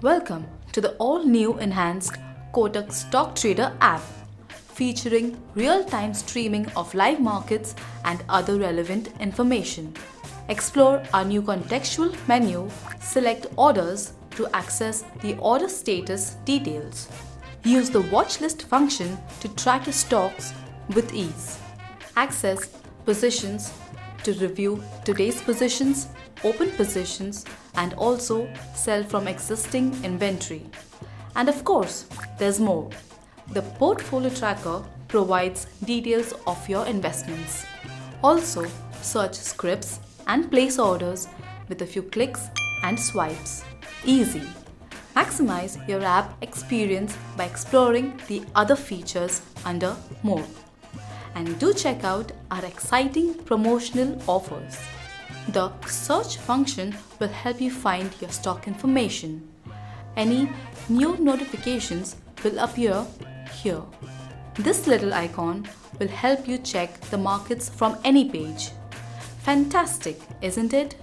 Welcome to the all-new enhanced Kotak Stock Trader app, featuring real-time streaming of live markets and other relevant information. Explore our new contextual menu, select Orders to access the order status details. Use the watch list function to track your stocks with ease. Access Positions to review today's positions, open positions, and also sell from existing inventory. And of course, there's more. The Portfolio Tracker provides details of your investments. Also, search scripts and place orders with a few clicks and swipes. Easy. Maximize your app experience by exploring the other features under More. And do check out our exciting promotional offers. The search function will help you find your stock information. Any new notifications will appear here. This little icon will help you check the markets from any page. Fantastic, isn't it?